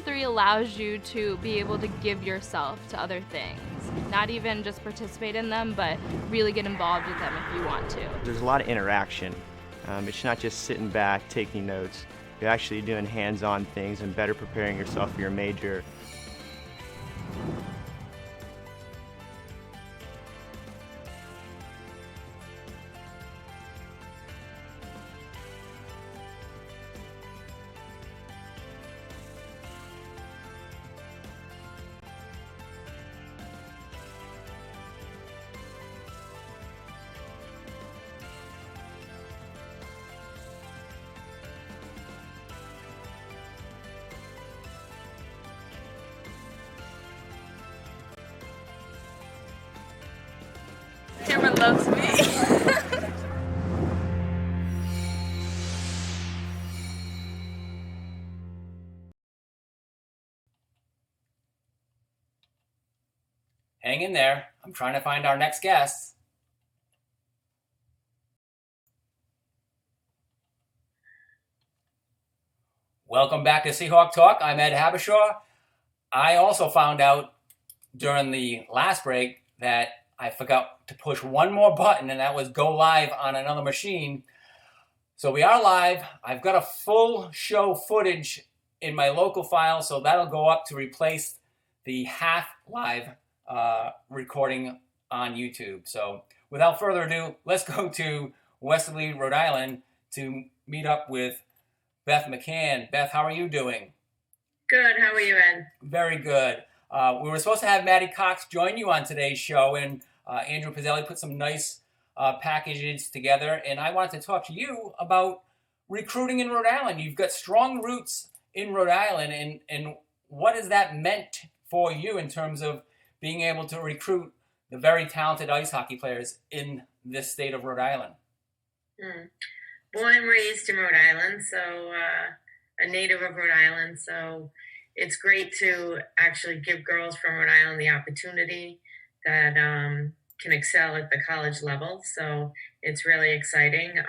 Season 3 allows you to be able to give yourself to other things. Not even just participate in them, but really get involved with them if you want to. There's a lot of interaction. It's not just sitting back, taking notes. You're actually doing hands-on things and better preparing yourself for your major. Cameron loves me. Hang in there. I'm trying to find our next guest. Welcome back to Seahawk Talk. I'm Ed Habishaw. I also found out during the last break that I forgot to push one more button, and that was go live on another machine. So we are live. I've got a full show footage in my local file, so that'll go up to replace the half live recording on YouTube. So without further ado, let's go to Westerly, Rhode Island to meet up with Beth McCann. Beth, how are you doing? Good. How are you, Ed? Very good. We were supposed to have Maddie Cox join you on today's show, and Andrew Pizzelli put some nice packages together, and I wanted to talk to you about recruiting in Rhode Island. You've got strong roots in Rhode Island, and what has that meant for you in terms of being able to recruit the very talented ice hockey players in this state of Rhode Island? Born and raised in Rhode Island, so a native of Rhode Island, so it's great to actually give girls from Rhode Island the opportunity that can excel at the college level. So it's really exciting.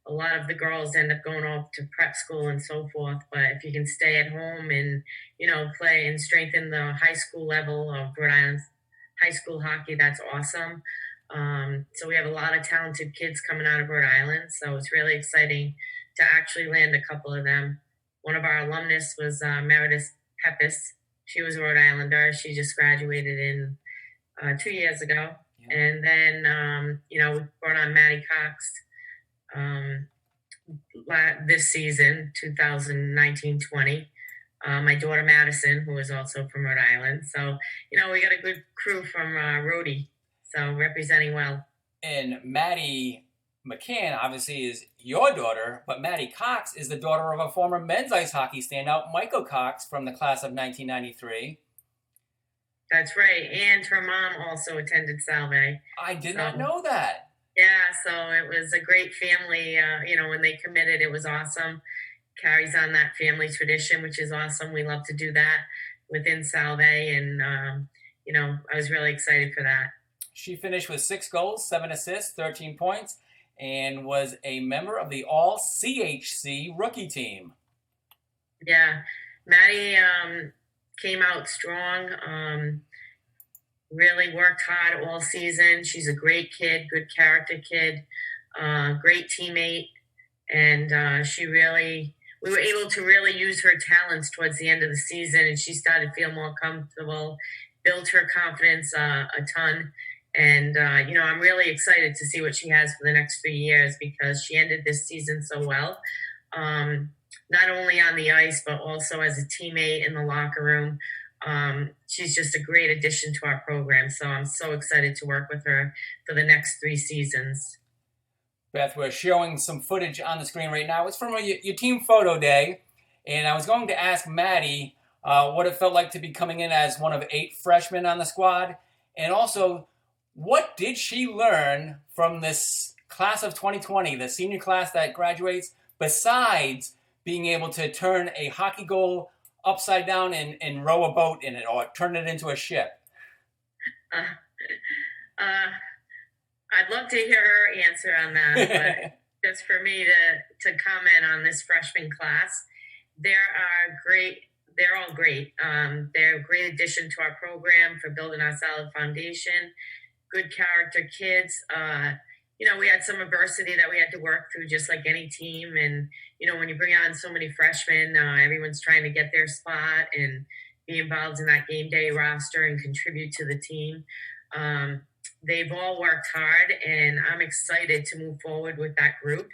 A lot of the girls end up going off to prep school and so forth, but if you can stay at home and, play and strengthen the high school level of Rhode Island's high school hockey, that's awesome. So we have a lot of talented kids coming out of Rhode Island, so it's really exciting to actually land a couple of them. One of our alumnus was Meredith Peppis. She was a Rhode Islander. She just graduated in 2 years ago. Yeah. And then, we brought on Maddie Cox this season, 2019-20. My daughter Madison, who is also from Rhode Island. So, we got a good crew from Rhody, so representing well. And Maddie McCann obviously is your daughter, but Maddie Cox is the daughter of a former men's ice hockey standout, Michael Cox, from the class of 1993. That's right. And her mom also attended Salve. I did not know that. Yeah, so it was a great family. When they committed, it was awesome. Carries on that family tradition, which is awesome. We love to do that within Salve. And, I was really excited for that. She finished with 6 goals, 7 assists, 13 points, and was a member of the All-CHC rookie team. Yeah, Maddie came out strong, really worked hard all season. She's a great kid, good character kid, great teammate, and we were able to really use her talents towards the end of the season, and she started to feel more comfortable, built her confidence a ton. And, I'm really excited to see what she has for the next few years because she ended this season so well, not only on the ice, but also as a teammate in the locker room. She's just a great addition to our program. So I'm so excited to work with her for the next 3 seasons. Beth, we're showing some footage on the screen right now. It's from your team photo day. And I was going to ask Maddie what it felt like to be coming in as one of 8 freshmen on the squad. And also, what did she learn from this class of 2020, the senior class that graduates, besides being able to turn a hockey goal upside down and row a boat in it or turn it into a ship? I'd love to hear her answer on that, but just for me to comment on this freshman class, there are great they're all great. They're a great addition to our program for building our solid foundation. Good character kids. We had some adversity that we had to work through, just like any team. And when you bring on so many freshmen, everyone's trying to get their spot and be involved in that game day roster and contribute to the team. They've all worked hard, and I'm excited to move forward with that group.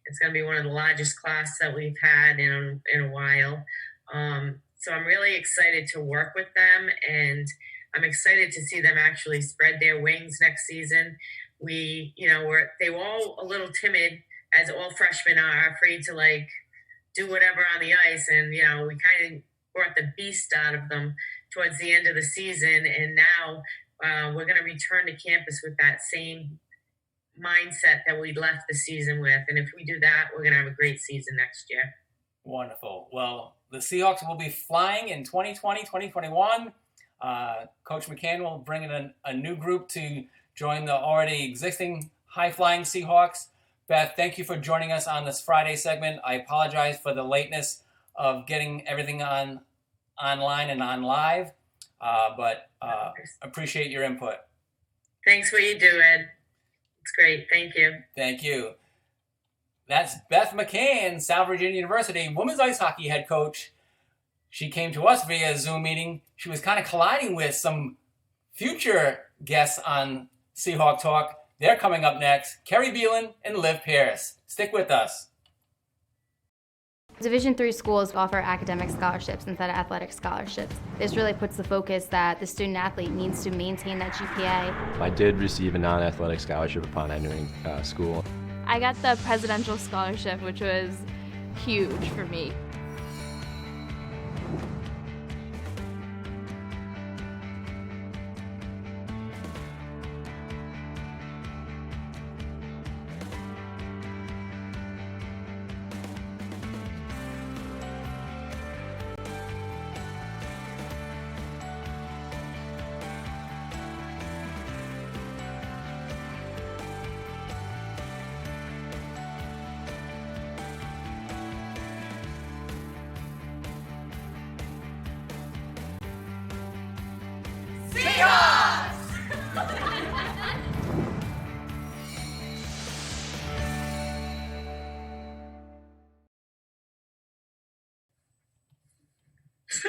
It's going to be one of the largest class that we've had in a while. So I'm really excited to work with them, and I'm excited to see them actually spread their wings next season. They were all a little timid, as all freshmen are, afraid to do whatever on the ice. And, we kind of brought the beast out of them towards the end of the season. And now we're going to return to campus with that same mindset that we left the season with. And if we do that, we're going to have a great season next year. Wonderful. Well, the Seahawks will be flying in 2020, 2021. Coach McCann will bring in a new group to join the already existing high-flying Seahawks. Beth, thank you for joining us on this Friday segment. I apologize for the lateness of getting everything online and on live, but appreciate your input. Thanks for what you do, Ed. It's great. Thank you. Thank you. That's Beth McCann, South Virginia University women's ice hockey head coach. She came to us via Zoom meeting. She was kind of colliding with some future guests on Seahawk Talk. They're coming up next. Kerry Beelan and Liv Pierce. Stick with us. Division III schools offer academic scholarships instead of athletic scholarships. This really puts the focus that the student athlete needs to maintain that GPA. I did receive a non-athletic scholarship upon entering school. I got the presidential scholarship, which was huge for me.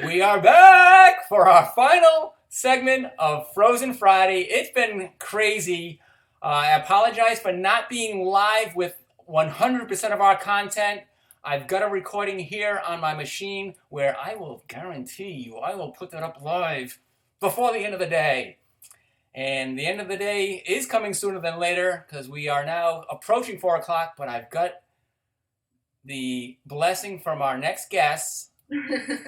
We are back for our final segment of Frozen Friday. It's been crazy. I apologize for not being live with 100% of our content. I've got a recording here on my machine where I will guarantee you I will put that up live before the end of the day. And the end of the day is coming sooner than later because we are now approaching 4 o'clock, but I've got the blessing from our next guests,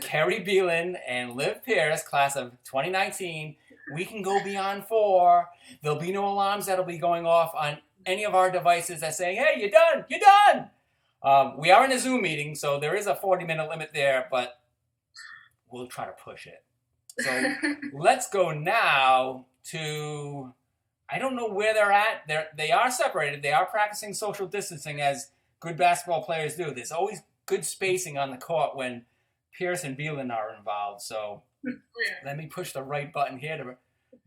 Kerry Beelan and Liv Pierce, class of 2019. We can go beyond 4. There'll be no alarms that'll be going off on any of our devices that say, hey, you're done, you're done. We are in a Zoom meeting, so there is a 40-minute limit there, but we'll try to push it. So let's go now to, I don't know where they're at. They are separated. They are practicing social distancing as good basketball players do. There's always good spacing on the court when Pierce and Beelan are involved. So let me push the right button here to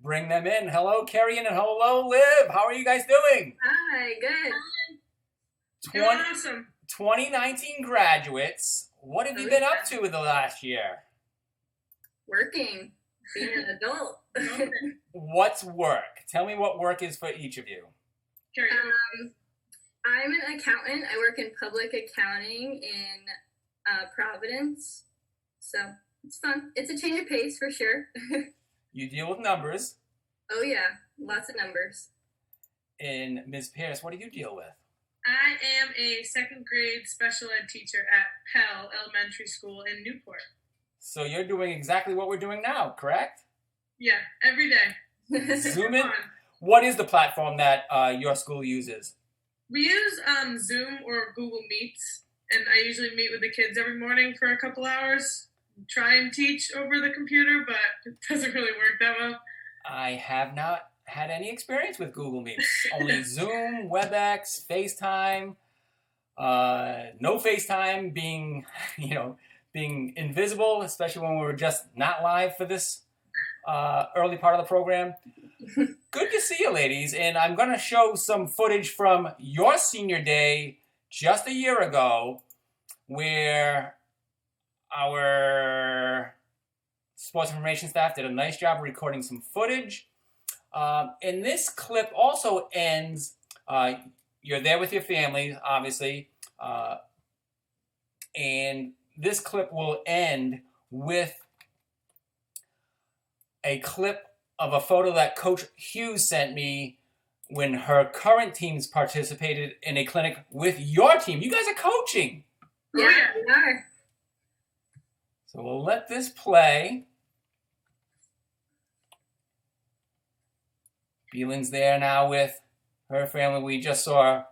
bring them in. Hello, Kerry, and hello, Liv. How are you guys doing? Hi, good. Awesome. 2019 graduates. What have you been up to in the last year? Working, being an adult. What's work? Tell me what work is for each of you. I'm an accountant. I work in public accounting in Providence. So it's fun. It's a change of pace for sure. You deal with numbers. Oh, yeah. Lots of numbers. And Ms. Pierce, what do you deal with? I am a second grade special ed teacher at Pell Elementary School in Newport. So you're doing exactly what we're doing now, correct? Yeah, every day. Zoom in. What is the platform that your school uses? We use Zoom or Google Meets, and I usually meet with the kids every morning for a couple hours. Try and teach over the computer, but it doesn't really work that well. I have not had any experience with Google Meets. Only Zoom, WebEx, FaceTime. No FaceTime being, being invisible, especially when we were just not live for this early part of the program. Good to see you, ladies. And I'm going to show some footage from your senior day just a year ago where our sports information staff did a nice job of recording some footage. And this clip also ends, you're there with your family, obviously, and this clip will end with a clip of a photo that Coach Hughes sent me when her current teams participated in a clinic with your team. You guys are coaching. Yeah, we are. So we'll let this play. Beelin's there now with her family. We saw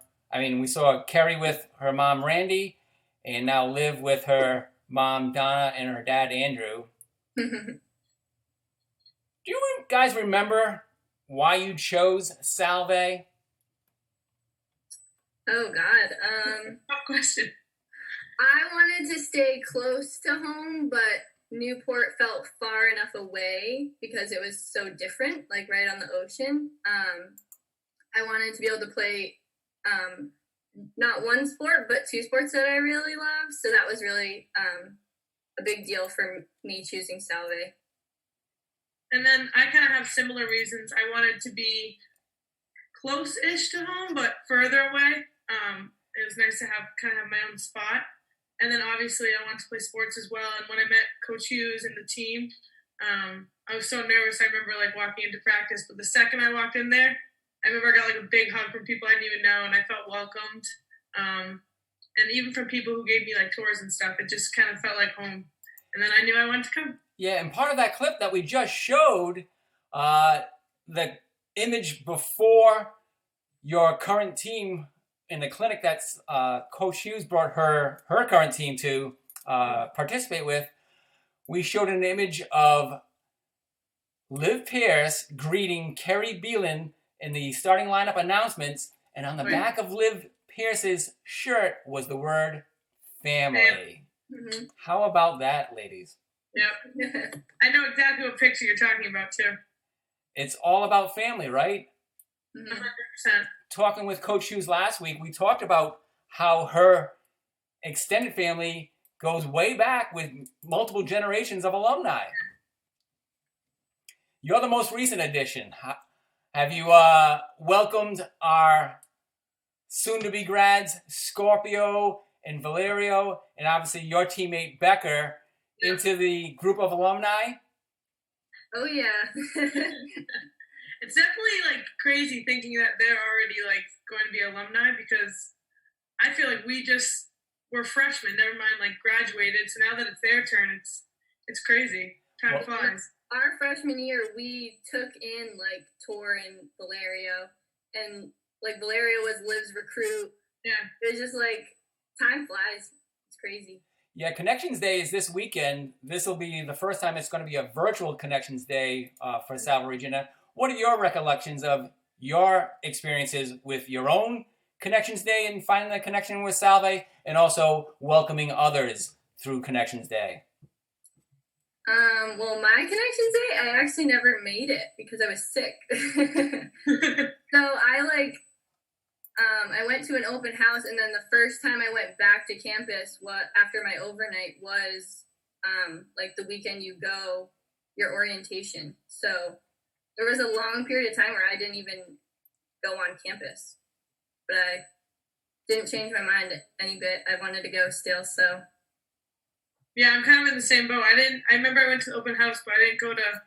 Kerry with her mom, Randy, and now Liv with her mom, Donna, and her dad, Andrew. Do you guys remember why you chose Salve? Oh, God. Tough question. I wanted to stay close to home, but Newport felt far enough away because it was so different, like right on the ocean. I wanted to be able to play not one sport, but two sports that I really love. So that was really a big deal for me choosing Salve. And then I kind of have similar reasons. I wanted to be close-ish to home, but further away. It was nice to have my own spot. And then obviously I wanted to play sports as well. And when I met Coach Hughes and the team, I was so nervous. I remember walking into practice, but the second I walked in there, I remember I got a big hug from people I didn't even know, and I felt welcomed. And even from people who gave me tours and stuff, it just kind of felt like home. And then I knew I wanted to come. Yeah, And part of that clip that we just showed, the image before your current team in the clinic that's Coach Hughes brought her current team to participate with, we showed an image of Liv Pierce greeting Kerry Beelin in the starting lineup announcements, and on the back of Liv Pierce's shirt was the word family. Mm-hmm. How about that, ladies? Yep. I know exactly what picture you're talking about, too. It's all about family, right? 100%. Talking with Coach Hughes last week, we talked about how her extended family goes way back with multiple generations of alumni. You're the most recent addition. Have you welcomed our soon-to-be grads, Scorpio and Valerio, and obviously your teammate Becker, into the group of alumni? Oh, yeah. It's definitely crazy thinking that they're already going to be alumni, because I feel like we're freshmen, never mind graduated. So now that it's their turn, it's crazy. Time flies. Our freshman year, we took in Tor and Valerio, and Valerio was Liv's recruit. Yeah. It was just time flies. It's crazy. Yeah, Connections Day is this weekend. This will be the first time it's going to be a virtual Connections Day for Salve Regina. What are your recollections of your experiences with your own Connections Day and finding a connection with Salve, and also welcoming others through Connections Day? Well, my Connections Day, I actually never made it because I was sick. So I went to an open house, and then the first time I went back to campus after my overnight was the weekend you go, your orientation. So there was a long period of time where I didn't even go on campus, but I didn't change my mind any bit. I wanted to go still, so. Yeah, I'm kind of in the same boat. I remember I went to the open house, but I didn't go to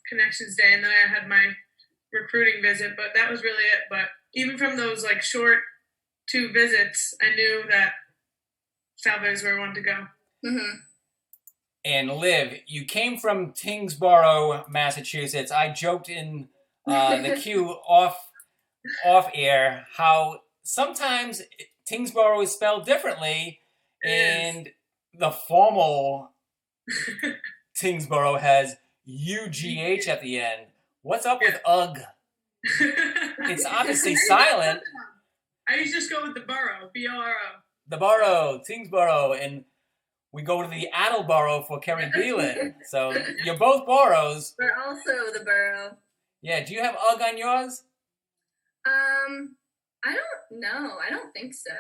Connections Day, and then I had my recruiting visit, but that was really it. But even from those short 2 visits, I knew that Salve is where I wanted to go. Mm-hmm. And Liv, you came from Tingsboro, Massachusetts. I joked in the queue off air how sometimes Tingsboro is spelled differently, and the formal Tingsboro has UGH at the end. What's up with UG? It's obviously silent. I used to just go with the borough, B-O-R-O. The borough, Tingsboro. And we go to the Attleboro for Kerry Beelan. So you're both boroughs. We're also the borough. Yeah. Do you have UGG on yours? I don't know. I don't think so.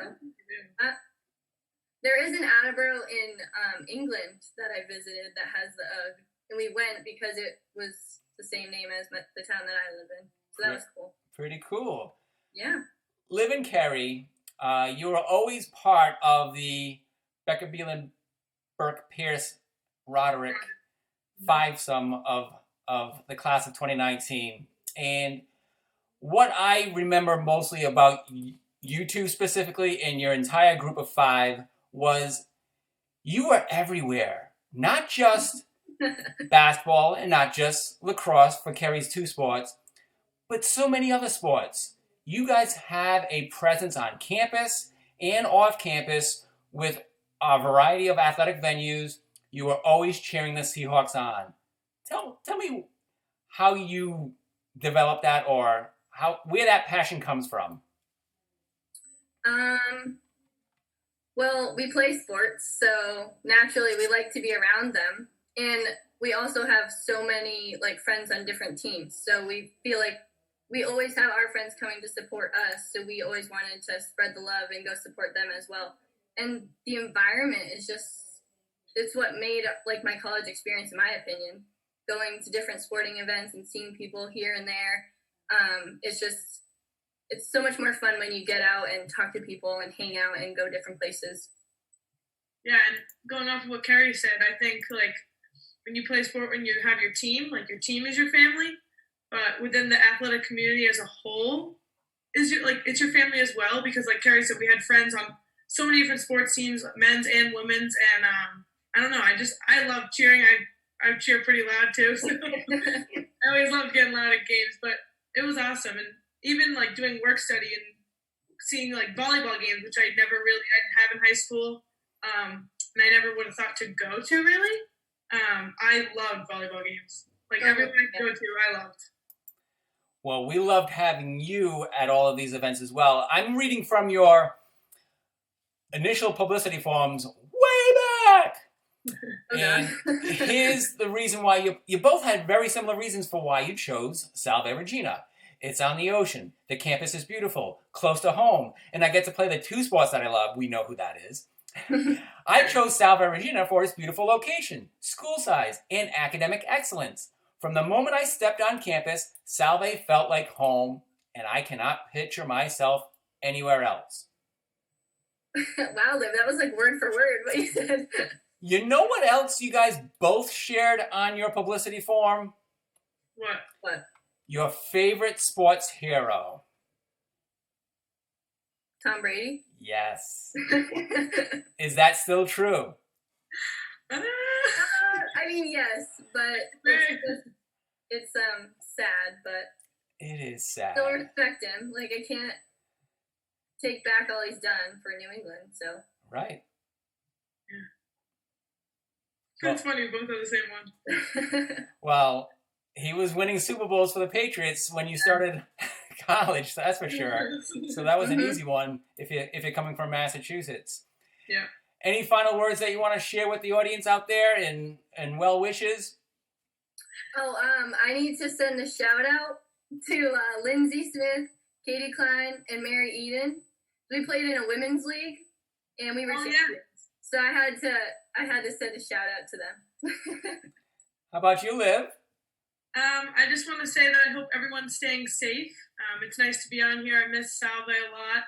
There is an Attleboro in England that I visited that has the UGG, and we went because it was the same name as the town that I live in. So that was cool. Pretty cool. Yeah. Liv and Kerry, you were always part of the Becker Beelan Burke Pierce Roderick fivesome of the class of 2019. And what I remember mostly about you two specifically and your entire group of five was you were everywhere. Not just basketball and not just lacrosse for Kerry's two sports, but so many other sports. You guys have a presence on campus and off campus with a variety of athletic venues. You are always cheering the Seahawks on. Tell me how you developed that, or where that passion comes from. Well, we play sports, so naturally we like to be around them. And we also have so many like friends on different teams. So we feel like we always have our friends coming to support us. So we always wanted to spread the love and go support them as well. And the environment is it's what made like my college experience, in my opinion. Going to different sporting events and seeing people here and there. It's so much more fun when you get out and talk to people and hang out and go different places. Yeah, and going off of what Kerry said, I think like when you play sport, when you have your team, like your team is your family, but within the athletic community as a whole, it's your family as well. Because like Kerry said, we had friends on so many different sports teams, men's and women's, and I don't know, I love cheering. I cheer pretty loud too. So I always loved getting loud at games, but it was awesome. And even like doing work study and seeing like volleyball games, which I didn't have in high school, and I never would have thought to go to really. I loved volleyball games. Like everyone I could go to, I loved. Well, we loved having you at all of these events as well. I'm reading from your initial publicity forms way back. And here's the reason why you both had very similar reasons for why you chose Salve Regina. It's on the ocean. The campus is beautiful, close to home, and I get to play the two sports that I love. We know who that is. I chose Salve Regina for its beautiful location, school size, and academic excellence. From the moment I stepped on campus, Salve felt like home, and I cannot picture myself anywhere else. Wow, Liv, that was like word for word what you said. You know what else you guys both shared on your publicity form? What? Your favorite sports hero. Tom Brady? Yes. Is that still true? I mean, yes, but it's sad, but it is sad. Still respect him. Like, I can't take back all he's done for New England, so. Right. Yeah. It's funny, both are the same one. Well, he was winning Super Bowls for the Patriots when you started college, that's for sure. So that was an easy one if you're coming from Massachusetts. Yeah. Any final words that you want to share with the audience out there and well wishes? Oh, I need to send a shout out to Lindsay Smith, Katie Klein, and Mary Eden. We played in a women's league, and we were champions. Yeah. So I had to send a shout out to them. How about you, Liv? I just want to say that I hope everyone's staying safe. It's nice to be on here. I miss Salve a lot.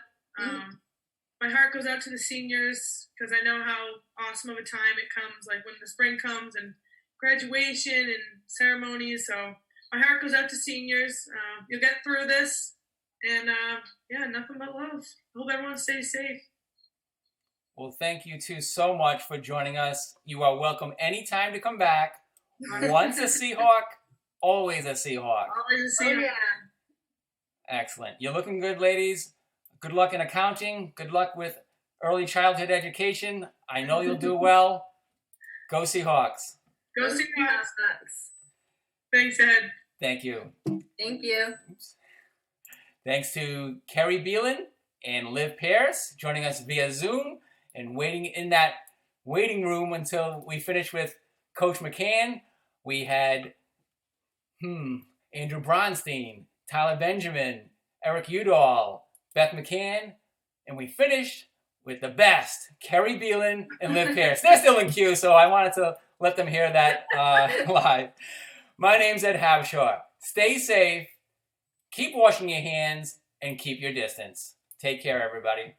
My heart goes out to the seniors because I know how awesome of a time it comes, like when the spring comes and graduation and ceremonies. So my heart goes out to seniors. You'll get through this. And nothing but love. Hope everyone stays safe. Well, thank you two so much for joining us. You are welcome anytime to come back. Once a Seahawk, always a Seahawk. Always a Seahawk. Oh, yeah. Excellent. You're looking good, ladies. Good luck in accounting. Good luck with early childhood education. I know you'll do well. Go Seahawks. Go Seahawks. Thanks, Ed. Thank you. Thank you. Oops. Thanks to Kerry Beelan and Liv Pierce joining us via Zoom and waiting in that waiting room until we finished with Coach McCann. We had Andrew Bronstein, Tyler Benjamin, Eric Udall, Beth McCann, and we finished with the best, Kerry Beelan and Liv Pierce. They're still in queue, so I wanted to let them hear that live. My name's Ed Habshaw. Stay safe, keep washing your hands, and keep your distance. Take care, everybody.